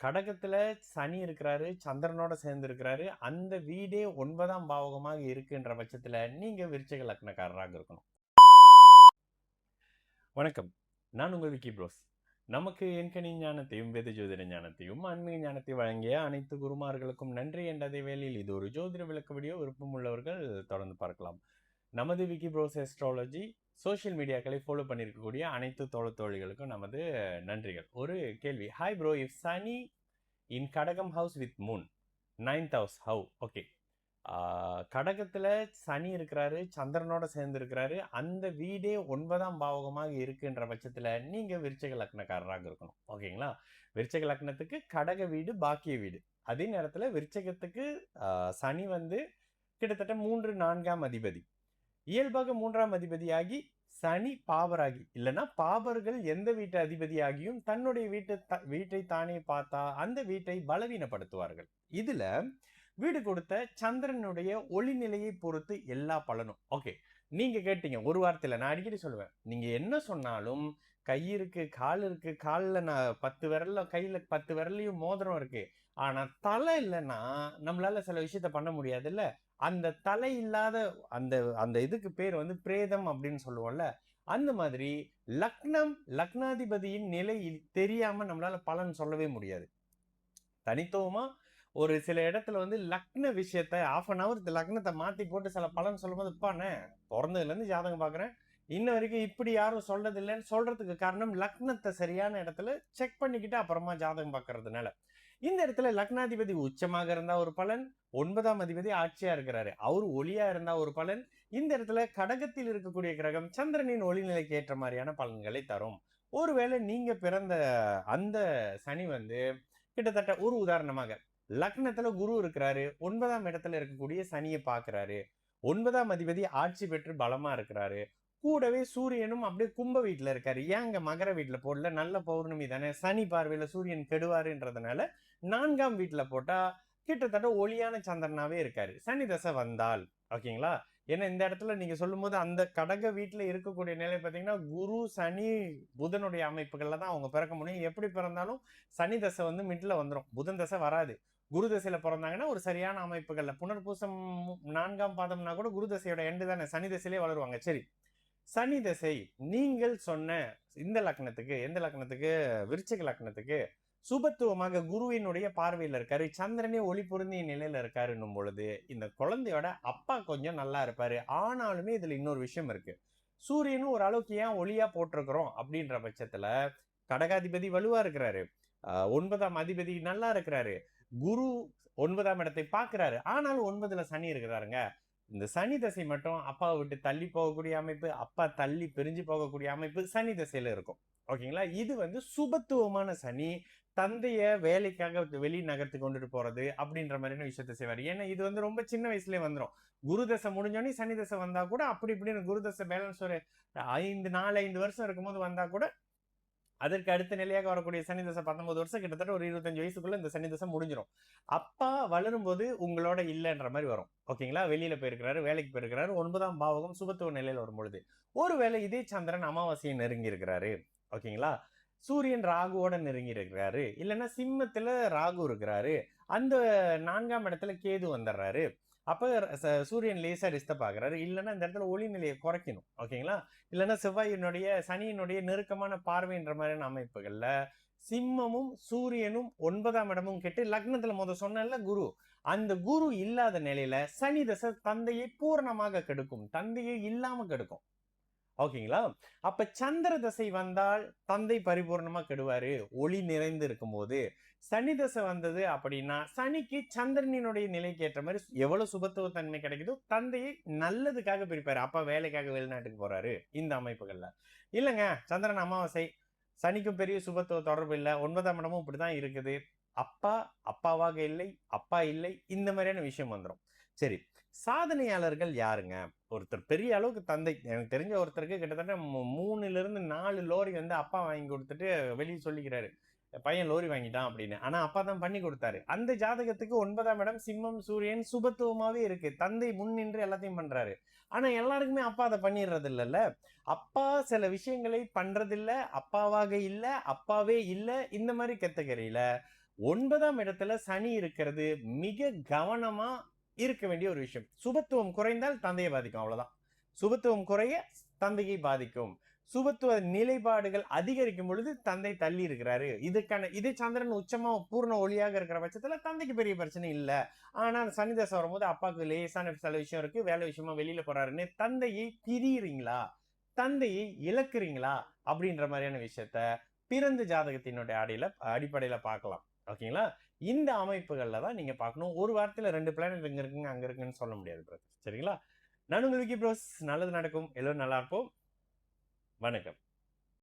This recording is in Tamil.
கடகத்துல சனி இருக்கிறாரு, சந்திரனோட சேர்ந்து இருக்கிறாரு. அந்த வீடே 9ஆம் பாவகமாக இருக்குன்ற பட்சத்துல நீங்க விருச்சிக லக்னக்காரராக இருக்கணும். வணக்கம். நான் உங்கள் விக்கி ப்ரோஸ். நமக்கு எண்கணி ஞானத்தையும், வேத ஜோதிட ஞானத்தையும், ஆன்மீக ஞானத்தை வழங்கிய அனைத்து குருமார்களுக்கும் நன்றி என்ற அதே வேளையில் இது ஒரு ஜோதிட விளக்க வீடியோ. விருப்பம் உள்ளவர்கள் தொடர்ந்து பார்க்கலாம். நமது விக்கி ப்ரோஸ் அஸ்ட்ராலஜி சோஷியல் மீடியாக்களை ஃபாலோ பண்ணியிருக்கக்கூடிய அனைத்து தோழர்களுக்கும் நமது நன்றிகள். ஒரு கேள்வி. Hi bro, if Shani in Kadagam house with moon 9th house how okay. கடகத்துல சனி இருக்கிறாரு, சந்திரனோட சேர்ந்து இருக்கிறாரு. அந்த வீடே 9ஆம் பாவகமாக இருக்குன்ற பட்சத்துல நீங்க விருச்சிக லக்னக்காரராக இருக்கணும். ஓகேங்களா? விருச்சிக லக்னத்துக்கு கடக வீடு பாக்கிய வீடு. அதே நேரத்துல விருச்சிகத்துக்கு சனி வந்து கிட்டத்தட்ட 3-4ஆம் அதிபதி. இயல்பாக 3ஆம் அதிபதியாகி சனி பாவராகி, இல்லைன்னா பாவர்கள் எந்த வீட்டு அதிபதியாகியும் தன்னுடைய வீட்டை தானே பார்த்தா அந்த வீட்டை பலவீனப்படுத்துவார்கள். இதுல வீடு கொடுத்த சந்திரனுடைய ஒளி நிலையை பொறுத்து எல்லா பலனும். ஓகே, நீங்க கேட்டீங்க ஒரு வார்த்தையில, நான் அடிக்கடி சொல்லுவேன், நீங்க என்ன சொன்னாலும் கை இருக்கு, கால் இருக்கு, காலில் நான் 10 விரல்ல, கையில 10 விரல்லையும் மோதிரம் இருக்கு, ஆனா தலை இல்லைன்னா நம்மளால சில விஷயத்த பண்ண முடியாது இல்ல. அந்த தலை இல்லாத அந்த அந்த இதுக்கு பேர் வந்து பிரேதம் அப்படின்னு சொல்லுவோம்ல. அந்த மாதிரி லக்னம், லக்னாதிபதியின் நிலை தெரியாம நம்மளால பலன் சொல்லவே முடியாது. தனித்துவமா ஒரு சில இடத்துல வந்து லக்ன விஷயத்த ½ லக்னத்தை மாத்தி போட்டு சில பலன் சொல்லும் போது, இப்பானே பிறந்ததுல இருந்து ஜாதகம் பாக்குறேன், இன்ன வரைக்கும் இப்படி யாரும் சொல்றது இல்லைன்னு சொல்றதுக்கு காரணம் லக்னத்தை சரியான இடத்துல செக் பண்ணிக்கிட்டு அப்புறமா ஜாதகம் பாக்குறதுனால. இந்த இடத்துல லக்னாதிபதி உச்சமாக இருந்தா ஒரு பலன், 9ஆம் அதிபதி ஆட்சியா இருக்கிறாரு, அவரு ஒளியா இருந்தா ஒரு பலன். இந்த இடத்துல கடகத்தில் இருக்கக்கூடிய கிரகம் சந்திரனின் ஒளிநிலைக்கு ஏற்ற மாதிரியான பலன்களை தரும். ஒருவேளை நீங்க பிறந்த அந்த சனி வந்து கிட்டத்தட்ட ஒரு உதாரணமாக லக்னத்துல குரு இருக்கிறாரு, 9ஆம் இடத்துல இருக்கக்கூடிய சனியை பாக்குறாரு, 9ஆம் அதிபதி ஆட்சி பெற்று பலமா இருக்கிறாரு, கூடவே சூரியனும் அப்படியே கும்ப வீட்டுல இருக்காரு. ஏங்க மகர வீட்டுல போடல? நல்ல பௌர்ணமி தானே, சனி பார்வையில சூரியன் கெடுவாருன்றதுனால 4ஆம் வீட்டுல போட்டா கிட்டத்தட்ட ஒளியான சந்திரனாவே இருக்காரு சனி தசை வந்தால். ஓகேங்களா? ஏன்னா இந்த இடத்துல நீங்க சொல்லும் போது அந்த கடக வீட்டுல இருக்கக்கூடிய நிலை பாத்தீங்கன்னா குரு சனி புதனுடைய அமைப்புகள்ல தான் அவங்க பிறக்க முடியும். எப்படி பிறந்தாலும் சனி தசை வந்து மிட்ல வந்துடும், புதன் தசை வராது. குரு தசையில பிறந்தாங்கன்னா ஒரு சரியான அமைப்புகள்ல புனர்பூசம் 4ஆம் பாதம்னா கூட குரு தசையோட எண்டு தானே, சனி தசையிலே வளருவாங்க. சரி, சனி தசை நீங்கள் சொன்ன இந்த லக்னத்துக்கு, எந்த லக்னத்துக்கு? விருச்சிக லக்னத்துக்கு சுபத்துவமாக குருவினுடைய பார்வையில் இருக்காரு, சந்திரனே ஒளி பொருந்திய நிலையில இருக்காருன்னும் பொழுது இந்த குழந்தையோட அப்பா கொஞ்சம் நல்லா இருப்பாரு. ஆனாலுமே இதுல இன்னொரு விஷயம் இருக்கு. சூரியனும் ஒரு அளவுக்கு ஏன் ஒளியா போட்டிருக்கிறோம் அப்படின்ற பட்சத்துல கடகாதிபதி வலுவா இருக்கிறாரு, 9ஆம் அதிபதி நல்லா இருக்கிறாரு, குரு 9ஆம் இடத்தை பார்க்கிறாரு, ஆனாலும் 9ல சனி இருக்கிறாருங்க. இந்த சனி தசை மட்டும் அப்பாவை விட்டு தள்ளி போகக்கூடிய அமைப்பு, அப்பா தள்ளி பிரிஞ்சு போகக்கூடிய அமைப்பு சனி தசையில இருக்கும். ஓகேங்களா? இது வந்து சுபத்துவமான சனி, தந்தைய வேலைக்காக வெளி நகர்த்தி கொண்டுட்டு போறது அப்படின்ற மாதிரியான விஷயத்த செய்வாரு. ஏன்னா இது வந்து ரொம்ப சின்ன வயசுலயே வந்துடும். குரு தசை முடிஞ்சோடனே சனி தசை வந்தா கூட அப்படி இப்படின்னு குரு தசை பேலன்ஸ் ஒரு 4-5 வருஷம் இருக்கும்போது வந்தா கூட அதற்கு அடுத்த நிலையாக வரக்கூடிய சனி தசை 19 வருஷம், கிட்டத்தட்ட ஒரு 25 வயசுக்குள்ள இந்த சனி தசை முடிஞ்சிடும். அப்பா வளரும் போது உங்களோட இல்லைன்ற மாதிரி வரும். ஓகேங்களா? வெளியில போயிருக்கிறாரு, வேலைக்கு போயிருக்கிறாரு, 9ஆம் பாவகம் சுபத்துவ நிலையில வரும் பொழுது ஒருவேளை இதே சந்திரன் அமாவாசையை நெருங்கி இருக்கிறாரு, ஓகேங்களா, சூரியன் ராகுவோட நெருங்கி இருக்கிறாரு, இல்லைன்னா சிம்மத்துல ராகு இருக்கிறாரு, அந்த 4ஆம் இடத்துல கேது வந்துடுறாரு, அப்ப சூரியன் லேசா டிஸ்டர்ப் ஆகுறாரு, இல்லைன்னா இந்த இடத்துல ஒளி நிலையை குறைக்கணும். ஓகேங்களா? இல்லைன்னா செவ்வாயினுடைய சனியினுடைய நெருக்கமான பார்வைன்ற மாதிரியான அமைப்புகள்ல சிம்மமும் சூரியனும் 9ஆம் இடமும் கெட்டு லக்னத்துல சொன்னல குரு, அந்த குரு இல்லாத நிலையில சனி தசை தந்தையை பூரணமாக கெடுக்கும், தந்தையை இல்லாம கெடுக்கும். ஓகேங்களா? அப்ப சந்திர தசை வந்தால் தந்தை பரிபூர்ணமா கெடுவாரு, ஒளி நிறைந்து இருக்கும் போது. சனி தசை வந்தது அப்படின்னா சனிக்கு சந்திரனினுடைய நிலைக்கு ஏற்ற மாதிரி எவ்வளவு சுபத்துவ தன்மை கிடைக்குதோ தந்தையை நல்லதுக்காக பிரிப்பாரு. அப்பா வேலைக்காக வெளிநாட்டுக்கு போறாரு, இந்த அமைப்புகள்ல. இல்லைங்க, சந்திரன் அமாவாசை, சனிக்கும் பெரிய சுபத்துவ தொடர்பு இல்லை, 9ஆம் இடமும் இப்படிதான் இருக்குது, அப்பா அப்பாவாக இல்லை, அப்பா இல்லை, இந்த மாதிரியான விஷயம் வந்துடும். சரி, சாதனையாளர்கள் யாருங்க? ஒருத்தர் பெரிய அளவுக்கு தந்தை, எனக்கு தெரிஞ்ச ஒருத்தருக்கு கிட்டத்தட்ட 3-4 லோரி வந்து அப்பா வாங்கி கொடுத்துட்டு வெளியே சொல்லிக்கிறாரு, பையன் லோரி வாங்கிட்டான் அப்படின்னு. ஆனா அப்பா தான் பண்ணி கொடுத்தாரு. அந்த ஜாதகத்துக்கு 9ஆம் இடம் சிம்மம் சூரியன் சுபத்துவமாவே இருக்கு, தந்தை முன் நின்று எல்லாத்தையும் பண்றாரு. ஆனா எல்லாருக்குமே அப்பா அதை பண்ணிடுறது இல்லைல்ல. அப்பா சில விஷயங்களை பண்றதில்ல, அப்பாவாக இல்ல, அப்பாவே இல்ல, இந்த மாதிரி கேட்டகரியில 9ஆம் இடத்துல சனி இருக்கிறது மிக கவனமா இருக்க வேண்டிய ஒரு விஷயம். சுபத்துவம் குறைந்தால் தந்தையை பாதிக்கும், அவ்வளவுதான். சுபத்துவம் குறைய தந்தையை பாதிக்கும். சுபத்துவ நிலைப்பாடுகள் அதிகரிக்கும் பொழுது தந்தை தள்ளி இருக்கிறாரு. இதே சந்திரன் உச்சமா பூர்ண ஒளியாக இருக்கிற பட்சத்துல தந்தைக்கு பெரிய பிரச்சனை இல்ல. ஆனா அந்த சனி தசை வரும்போது அப்பாவுக்கு லேசான சில விஷயம் இருக்கு, வேலை விஷயமா வெளியில போறாருன்னு தந்தையை பிரியுறீங்களா, தந்தையை இழக்குறீங்களா அப்படின்ற மாதிரியான விஷயத்த பிறந்த ஜாதகத்தினுடைய அடிப்படையில பார்க்கலாம். ஓகேங்களா? இந்த அமைப்புகள்ல தான் நீங்க பார்க்கணும். ஒரு வாரத்துல 2 பிளானட் இங்க இருக்குங்க, அங்க இருக்குன்னு சொல்ல முடியாது பிரதர். சரிங்களா? நான் உங்கள் விக்கி ப்ரோஸ். நல்லது நடக்கும். எல்லோரும் நல்லா இருப்போம். வணக்கம்.